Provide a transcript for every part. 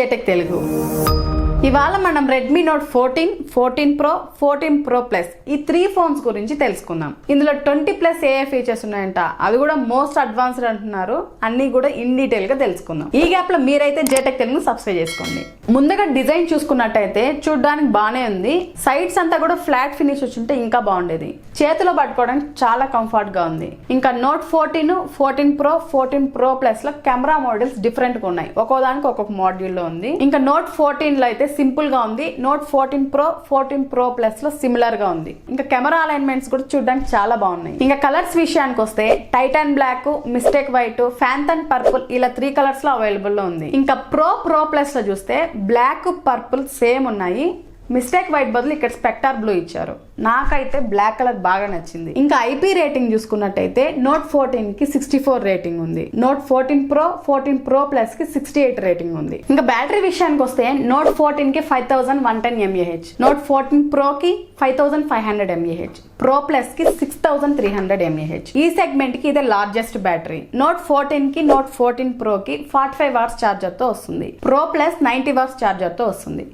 జెటెక్ తెలుగు. ఇవాళ మనం Redmi note 14, 14 Pro, 14 Pro Plus ఈ 3 ఫోన్స్ గురించి తెలుసుకుందాం. ఇందులో 20+ AI ఫీచర్స్ ఉన్నాయంట, అవి కూడా మోస్ట్ అడ్వాన్స్డ్ అంటున్నారు. అన్ని కూడా ఇన్ డీటెయిల్ గా తెలుసుకుందాం. ఈ గ్యాప్ లో మీరైతే జెటెక్ తెలుగు సబ్స్క్రైబ్ చేసుకోండి. ముందుగా డిజైన్ చూసుకున్నట్టయితే చూడడానికి బానే ఉంది. సైడ్స్ అంతా కూడా ఫ్లాట్ ఫినిష్ వచ్చింటే ఇంకా బాగుండేది. చేతిలో పట్టుకోవడానికి చాలా కంఫర్ట్ గా ఉంది. ఇంకా నోట్ 14, 14 Pro, 14 Pro Plus లో కెమెరా మోడల్స్ డిఫరెంట్ గా ఉన్నాయి. ఒక్కోదానికి ఒక్కొక్క మాడ్యూల్ లో ఉంది. ఇంకా నోట్ 14 లో అయితే సింపుల్ గా ఉంది. నోట్ 14 Pro, 14 Pro Plus లో సిమిలర్ గా ఉంది. ఇంకా కెమెరా అలైన్మెంట్స్ కూడా చూడడానికి చాలా బాగున్నాయి. ఇంకా కలర్స్ విషయానికి వస్తే Titan black, mystic white, phantom purple ఇలా 3 కలర్స్ లో అవైలబుల్ లో ఉంది. ఇంకా Pro Plus లో చూస్తే బ్లాక్, పర్పుల్ సేమ్ ఉన్నాయి. మిస్టేక్ వైట్ బదులు ఇక్కడ స్పెక్టార్ బ్లూ ఇచ్చారు. నాకైతే బ్లాక్ కలర్ బాగా నచ్చింది. ఇంకా ఐపీ రేటింగ్ చూసుకున్నట్టయితే నోట్ 14 కి 64 రేటింగ్ ఉంది. నోట్ 14 Pro, 14 Pro Plus కి 68 రేటింగ్ ఉంది. ఇంకా బ్యాటరీ విషయానికి వస్తే నోట్ 14 కి 5110 mAh, నోట్ 14 Pro కి 5500 mAh, Pro Plus కి 6300 mAh. ఈ సెగ్మెంట్ కి ఇదే లార్జెస్ట్ బ్యాటరీ. నోట్ 14 కి, నోట్ 14 Pro కి 45 వాట్స్ ఛార్జర్ తో వస్తుంది. Pro Plus 90 వాట్స్ ఛార్జర్ తో వస్తుంది.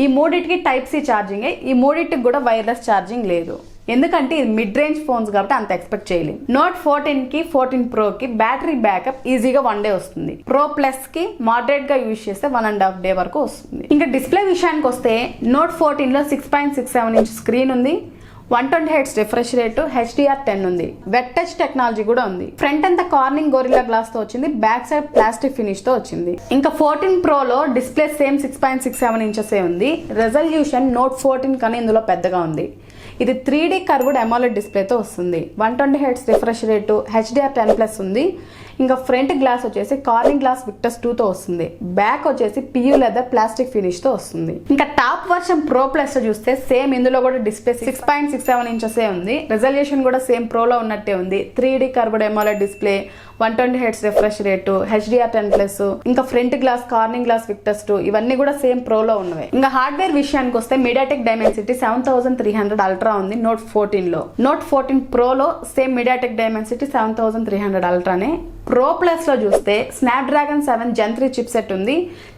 ఈ మూడింటికి టైప్ సి ఛార్జింగ్, ఈ మూడింటికి కూడా వైర్లెస్ ఛార్జింగ్ లేదు. ఎందుకంటే ఇది మిడ్ రేంజ్ ఫోన్స్ కాబట్టి అంత ఎక్స్పెక్ట్ చేయలేం. నోట్ 14 కి, 14 Pro కి బ్యాటరీ బ్యాకప్ ఈజీగా 1 డే వస్తుంది. Pro Plus కి మోడరేట్ గా యూజ్ చేస్తే 1.5 డే వరకు వస్తుంది. ఇంకా డిస్ప్లే విషయానికి వస్తే నోట్ 14 లో 6.67 ఇంచ్ స్క్రీన్ ఉంది. 120Hz రిఫ్రెష్ రేటు, HDR10 ఉంది. వెట్ టచ్ టెక్నాలజీ కూడా ఉంది. ఫ్రంట్ అంతా కార్నింగ్ గొరిల్లా గ్లాస్ తో వచ్చింది. బ్యాక్ సైడ్ ప్లాస్టిక్ ఫినిష్ తో వచ్చింది. ఇంకా 14 Pro లో డిస్ప్లే సేమ్ 6.67 ఇంచెస్ ఉంది. రెజల్యూషన్ నోట్ 14 కన్నా ఇందులో పెద్దగా ఉంది. ఇది 3D కర్వ్డ్ AMOLED డిస్ప్లేతో వస్తుంది. 120Hz రిఫ్రెష్ రేటు, HDR10+ ఉంది. ఇంకా ఫ్రంట్ గ్లాస్ వచ్చేసి కార్నింగ్ గ్లాస్ విక్టస్ 2 తో వస్తుంది. బ్యాక్ వచ్చేసి PU లెదర్ ప్లాస్టిక్ ఫినిష్ తో వస్తుంది. ఇంకా టాప్ వర్షన్ Pro Plus చూస్తే సేమ్ ఇందులో కూడా డిస్ప్లే 6.67 ఇంచెస్ ఉంది. రెజల్యూషన్ కూడా సేమ్ Pro లో ఉన్నట్టే ఉంది. 3D curved AMOLED display, 120Hz refresh rate, HDR10+, ఇంకా front glass Corning glass Victus 2 ఇవన్నీ కూడా సేమ్ Pro లో ఉన్నవే. ఇంకా హార్డ్వేర్ విషయానికి వస్తే MediaTek Dimensity 7300 Ultra ఉంది నోట్ 14 లో. నోట్ 14 Pro లో same MediaTek Dimensity 7300 Ultraనే. Pro Plus లో చూస్తే Snapdragon 7 Gen 3 చిప్సెట్ ఉంది.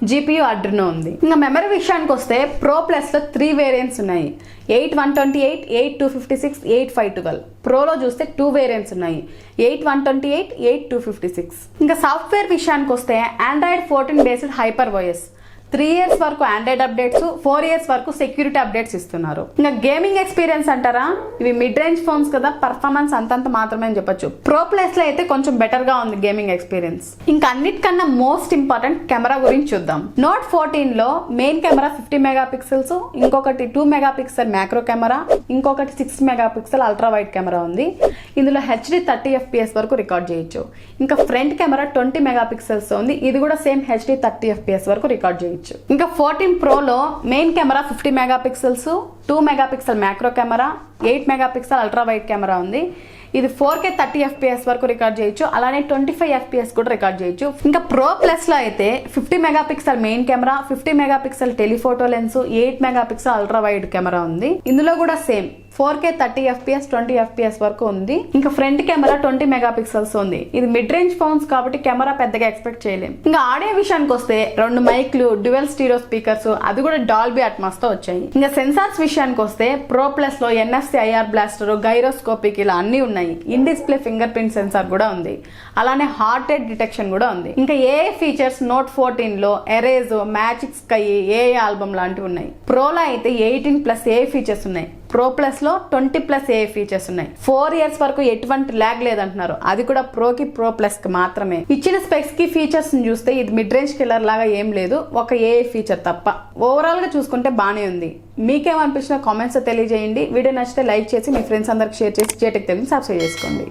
GPU Adreno ఉంది. ఇంకా మెమరీ విషయానికి వస్తే Pro Plus లో 3 వేరియంట్స్ ఉన్నాయి. 8/128, 8/256, 8/512. Pro లో చూస్తే 2 వేరియంట్స్ ఉన్నాయి. 8/128, 8/256. ఇంకా సాఫ్ట్వేర్ విషయానికి వస్తే Android 14 బేస్డ్ HyperOS. 3 years వరకు ఆండ్రాయిడ్ అప్డేట్స్, 4 years వరకు సెక్యూరిటీ అప్డేట్స్ ఇస్తున్నారు. ఇంకా గేమింగ్ ఎక్స్పీరియన్స్ అంటారా, ఇవి మిడ్ రేంజ్ ఫోన్స్ కదా, పర్ఫార్మెన్స్ అంతంత మాత్రమే అని చెప్పొచ్చు. Pro Plus లో అయితే కొంచెం బెటర్ గా ఉంది గేమింగ్ ఎక్స్పీరియన్స్. ఇంకా అన్నిటికన్నా మోస్ట్ ఇంపార్టెంట్ కెమెరా గురించి చూద్దాం. నోట్ 14 లో మెయిన్ కెమెరా 50 మెగాపిక్సెల్స్, ఇంకొకటి 2 మెగాపిక్సెల్ మ్యాక్రో కెమెరా, ఇంకొకటి 6 మెగాపిక్సెల్ అల్ట్రా వైడ్ కెమెరా ఉంది. ఇందులో HD 30 FPS వరకు రికార్డ్ చేయొచ్చు. ఇంకా ఫ్రంట్ కెమెరా 20 మెగాపిక్సెల్స్ ఉంది. ఇది కూడా సేమ్ HD 30 FPS వరకు రికార్డ్ చేయొచ్చు. ఇంకా 14 Pro లో main camera 50 megapixels, 2 megapixel macro camera, 8 megapixel ultra wide camera ఉంది. ఇది 4K 30 FPS వరకు రికార్డ్ చేయొచ్చు. అలానే 25 FPS కూడా రికార్డ్ చేయొచ్చు. ఇంకా Pro Plus లో అయితే 50 megapixel main camera, 50 megapixel telephoto lens, 8 megapixel ultra wide camera ఉంది. ఇందులో కూడా సేమ్ 4K 30 FPS, 20 FPS వరకు ఉంది. ఇంకా ఫ్రంట్ కెమెరా 20 మెగాపిక్సెల్స్ ఉంది. ఇది మిడ్ రేంజ్ ఫోన్స్ కాబట్టి కెమెరా పెద్దగా ఎక్స్పెక్ట్ చేయలేం. ఇంకా ఆడియో విషయానికి వస్తే 2 మైక్లు, డ్యువల్ స్టీరియో స్పీకర్స్, అది కూడా డాల్బీ అట్మాస్ తో వచ్చాయి. ఇంకా సెన్సార్స్ విషయానికి వస్తే Pro Plus లో NFC IR బ్లాస్టర్, గైరోస్కోపిక్ ఇలా అన్ని ఉన్నాయి. In display finger print censor కూడా ఉంది. అలానే హార్ట్ రేట్ డిటెక్షన్ కూడా ఉంది. ఇంకా AI ఫీచర్స్ నోట్ 14 లో erase, magic sky, AI album లాంటివి ఉన్నాయి. Pro లో అయితే 18+ AI ఫీచర్స్ ఉన్నాయి. Pro Plus లో 20+ AI ఫీచర్స్ ఉన్నాయి. 4 years వరకు ఎటువంటి ల్యాగ్ లేదంటున్నారు. అది కూడా Pro కి, Pro Plus కి మాత్రమే. ఇచ్చిన స్పెక్స్ కి ఫీచర్స్ చూస్తే ఇది మిడ్ రేంజ్ కిల్లర్ లాగా ఏం లేదు, ఒక AI ఫీచర్ తప్ప. ఓవరాల్ గా చూసుకుంటే బానే ఉంది. మీకేమనిపించిన కామెంట్స్ తెలియజేయండి. వీడియో నచ్చితే లైక్ చేసి మీ ఫ్రెండ్స్ అందరికి షేర్ చేసి జెటెక్ తెలుగుని సబ్స్క్రైబ్ చేసుకోండి.